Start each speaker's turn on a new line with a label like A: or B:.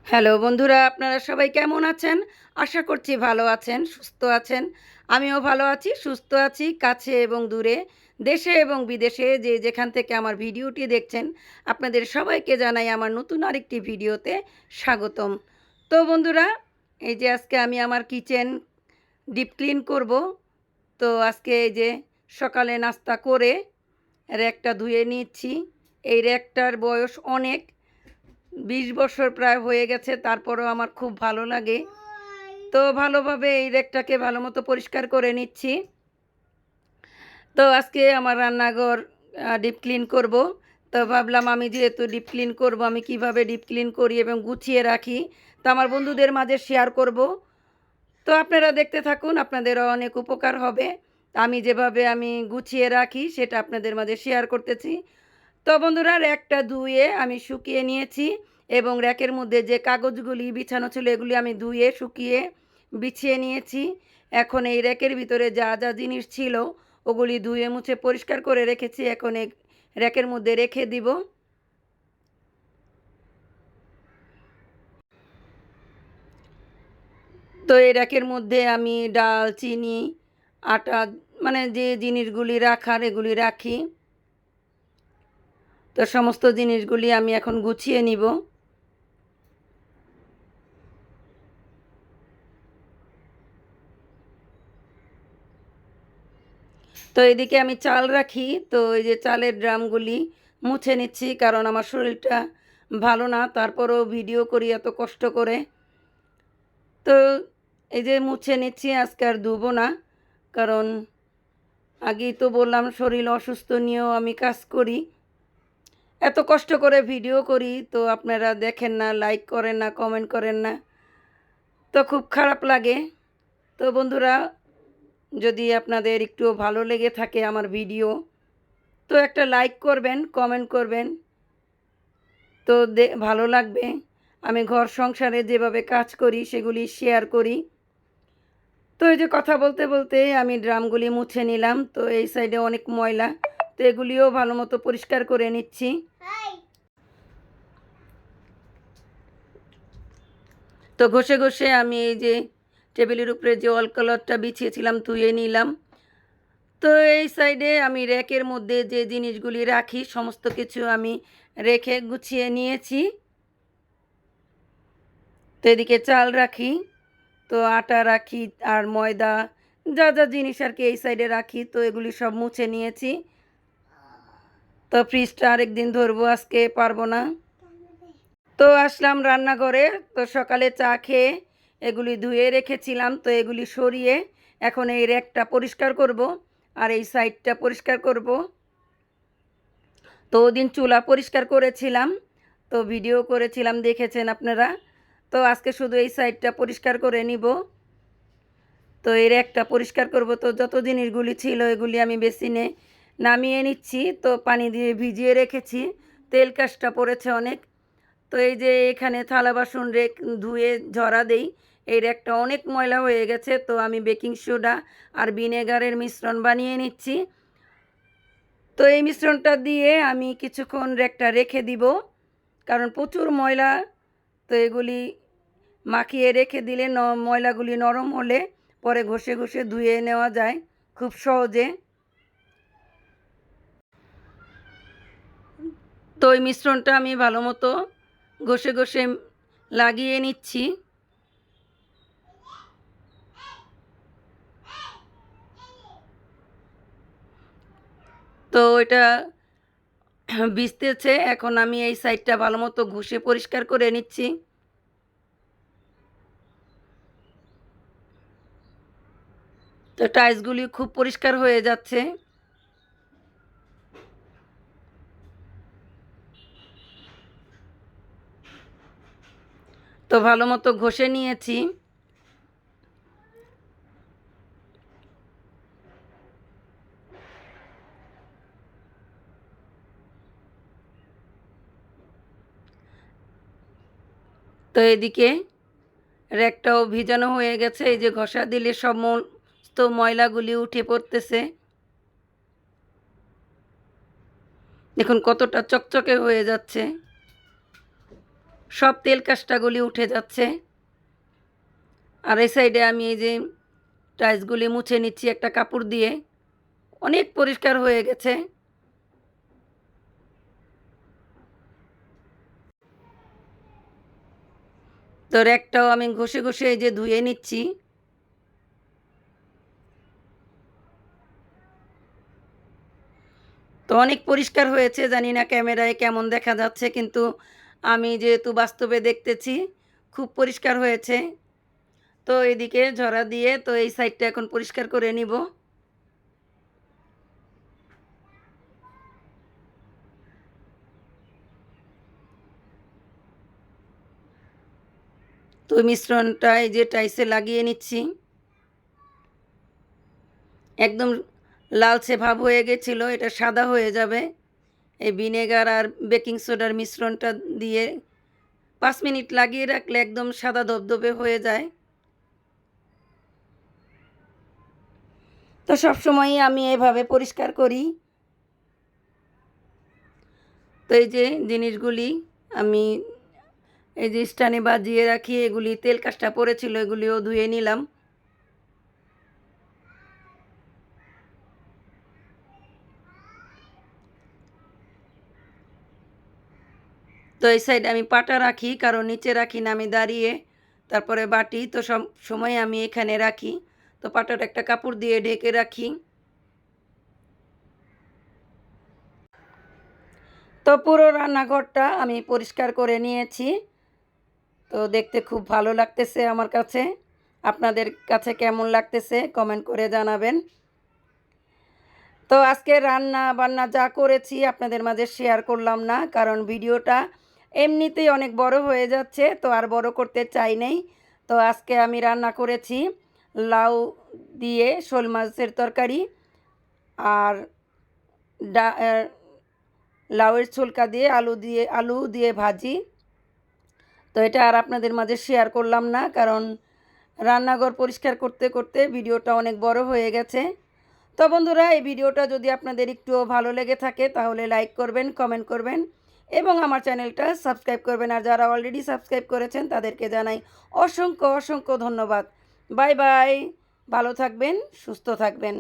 A: Hello বন্ধুরা, আপনারা সবাই কেমন আছেন? আশা করছি ভালো আছেন, সুস্থ আছেন। আমিও ভালো আছি, সুস্থ আছি, কাছে এবং দূরে, দেশে এবং বিদেশে যে যেখান থেকে আমার ভিডিওটি দেখছেন, আপনাদের সবাইকে জানাই আমার নতুন আরেকটি ভিডিওতে স্বাগতম। তো বন্ধুরা, এই যে আজকে আমি আমার কিচেন ডিপ ক্লিন করব। তো আজকে এই যে সকালে নাস্তা করে র্যাকটা ধুয়ে নিচ্ছি। এই র্যাকটার বয়স অনেক, ২০ বছর প্রায় হয়ে গেছে, তারপরেও আমার খুব ভালো লাগে। তো ভালোভাবে এই রেকটাকে ভালো মতো পরিষ্কার করে নিচ্ছি। তো আজকে আমার রান্নাঘর ডিপ ক্লিন করব। তো ভাবলাম আমি যেহেতু ডিপ ক্লিন করব, আমি কিভাবে ডিপ ক্লিন করি এবং গুছিয়ে রাখি তা আমার বন্ধুদের মাঝে শেয়ার করব। তো আপনারা দেখতে থাকুন, আপনাদেরও অনেক উপকার হবে। আমি যেভাবে আমি গুছিয়ে রাখি সেটা আপনাদের মাঝে শেয়ার করতেছি। তো বন্ধুরা, র্যাকটা ধুয়ে আমি শুকিয়ে নিয়েছি এবং র্যাকের মধ্যে যে কাগজগুলি বিছানো ছিল এগুলি আমি ধুয়ে শুকিয়ে বিছিয়ে নিয়েছি। এখন এই র্যাকের ভিতরে যা যা জিনিস ছিল ওগুলি ধুয়ে মুছে পরিষ্কার করে রেখেছি। এখন এই র্যাকের মধ্যে রেখে দিব। তো এই র্যাকের মধ্যে আমি ডাল, চিনি, আটা, মানে যে জিনিসগুলি রাখার এগুলি রাখি। তো সমস্ত জিনিসগুলি আমি এখন গুছিয়ে নিব। তো এদিকে আমি চাল রাখি। তো এই যে চালের ড্রামগুলি মুছে নিচ্ছি, কারণ আমার শরীরটা ভালো না, তারপরেও ভিডিও করি এত কষ্ট করে। তো এই যে মুছে নিচ্ছি, আজকে আর ধুবো না, কারণ আগেই তো বললাম শরীর অসুস্থ নিয়েও আমি কাজ করি, এত কষ্ট করে ভিডিও করি, তো আপনারা দেখেন না, লাইক করেন না, কমেন্ট করেন না, তো খুব খারাপ লাগে। তো বন্ধুরা, যদি আপনাদের একটুও ভালো লেগে থাকে আমার ভিডিও, তো একটা লাইক করবেন, কমেন্ট করবেন, তো ভালো লাগবে। আমি ঘর সংসারে যেভাবে কাজ করি সেগুলি শেয়ার করি। তো এই যে কথা বলতে বলতে আমি ড্রামগুলি মুছে নিলাম। তো এই সাইডে অনেক ময়লা, তো এগুলিও ভালো মতো পরিষ্কার করে নিচ্ছি। তো ঘষে ঘষে আমি এই যে টেবিলের উপরে যে ওয়াল কালারটা বিছিয়েছিলাম ধুয়ে নিলাম। তো এই সাইডে আমি র্যাকের মধ্যে যে জিনিসগুলি রাখি সমস্ত কিছু আমি রেখে গুছিয়ে নিয়েছি। তো এদিকে চাল রাখি, তো আটা রাখি, আর ময়দা, যা যা জিনিস আর কি এই সাইডে রাখি, তো এগুলি সব মুছে নিয়েছি। তো ফ্রিজটা আরেকদিন ধরবো, আজকে পারবো না। তো আসলাম রান্নাঘরে। তো সকালে চা খেয়ে এগুলি ধুয়ে রেখেছিলাম, তো এগুলি সরিয়ে এখন এই র্যাকটা পরিষ্কার করব আর এই সাইডটা পরিষ্কার করব। তো ওদিন চুলা পরিষ্কার করেছিলাম, তো ভিডিও করেছিলাম, দেখেছেন আপনারা। তো আজকে শুধু এই সাইডটা পরিষ্কার করে নিব। তো এর একটা পরিষ্কার করব। তো যত জিনিসগুলি ছিল এগুলি আমি বেসিনে নামিয়ে নিচ্ছি। তো পানি দিয়ে ভিজিয়ে রেখেছি, তেল কাজটা পড়েছে অনেক। তো এই যে এখানে থালা বাসন ধুয়ে ঝরা দেই, এই র্যাকটা অনেক ময়লা হয়ে গেছে। তো আমি বেকিং সোডা আর ভিনেগারের মিশ্রণ বানিয়ে নিচ্ছি। তো এই মিশ্রণটা দিয়ে আমি কিছুক্ষণ র্যাকটা রেখে দিব, কারণ প্রচুর ময়লা। তো এগুলি মাখিয়ে রেখে দিলে ময়লাগুলি নরম হলে পরে ঘষে ঘষে ধুয়ে নেওয়া যায় খুব সহজে। তো ওই মিশ্রণটা আমি ভালো মতো ঘষে ঘষে লাগিয়ে নিচ্ছি। তো এটা ভিজতেছে, এখন আমি এই সাইডটা ভালো মতো ঘষে পরিষ্কার করে নিচ্ছি। তো টাইলসগুলি খুব পরিষ্কার হয়ে যাচ্ছে। তো ভালো মতো ঘষে নিয়েছি। তো এদিকে র্যাকটাও ভিজানো হয়ে গেছে, এই যে ঘষা দিলে সমস্ত ময়লাগুলি উঠে পড়তেছে। দেখুন কতটা চকচকে হয়ে যাচ্ছে। সব তেল কাস্টাগুলি উঠে যাচ্ছে। আর এই সাইডে আমি এই যে টাইলসগুলি মুছে নিচ্ছি একটা কাপড় দিয়ে। অনেক পরিষ্কার হয়ে গেছে। তো র্যাকটাও আমি ঘষে ঘষে এই যে ধুয়ে নিচ্ছি। তো অনেক পরিষ্কার হয়েছে, জানি না ক্যামেরায় কেমন দেখা যাচ্ছে, কিন্তু আমি যেহেতু বাস্তবে দেখতেছি খুব পরিষ্কার হয়েছে। তো এদিকে ঝরা দিয়ে তো এই সাইডটা এখন পরিষ্কার করে নিব। তো মিশ্রণটা এই যে টাইসে লাগিয়ে নিচ্ছি। একদম লালচে ভাব হয়ে গেছিলো, এটা সাদা হয়ে যাবে। এই ভিনেগার আর বেকিং সোডার মিশ্রণটা দিয়ে 5 মিনিট লাগিয়ে রাখলে একদম সাদা ধবধবে হয়ে যায়। তো সবসময়ই আমি এভাবে পরিষ্কার করি। তো এই যে জিনিসগুলি আমি এই যে স্ট্যান্ডে বাজিয়ে রাখি, এগুলি তেল কাজটা পড়েছিল, এগুলিও ধুয়ে নিলাম। তো এই সাইডে আমি পাটা রাখি, কারণ নিচে রাখি না, আমি দাঁড়িয়ে তারপরে বাটি, তো সব সময় আমি এখানে রাখি। তো পাটাটা একটা কাপড় দিয়ে ঢেকে রাখি। তো পুরো রান্নাঘরটা আমি পরিষ্কার করে নিয়েছি। তো দেখতে খুব ভালো লাগতেছে আমার কাছে। আপনাদের কাছে কেমন লাগতেছে কমেন্ট করে জানাবেন। তো আজকে রান্না বান্না যা করেছি আপনাদের মাঝে শেয়ার করলাম না, কারণ ভিডিওটা এমনিতেই অনেক বড় হয়ে যাচ্ছে, তো আর বড় করতে চাই নাই। তো আজকে আমি রান্না করেছি লাউ দিয়ে শোল মাছের তরকারি আর লাউয়ের ছোলকা দিয়ে আলু দিয়ে ভাজি। তো এটা আর আপনাদের মাঝে শেয়ার করলাম না, কারণ রান্নাঘর পরিষ্কার করতে করতে ভিডিওটা অনেক বড় হয়ে গেছে। তো বন্ধুরা, এই ভিডিওটা যদি আপনাদের একটুও ভালো লেগে থাকে তাহলে লাইক করবেন, কমেন্ট করবেন এবং আমার চ্যানেলটা সাবস্ক্রাইব করবেন। আর যারা অলরেডি সাবস্ক্রাইব করেছেন তাদেরকে জানাই অসংখ্য অসংখ্য ধন্যবাদ। বাই বাই, ভালো থাকবেন, সুস্থ থাকবেন।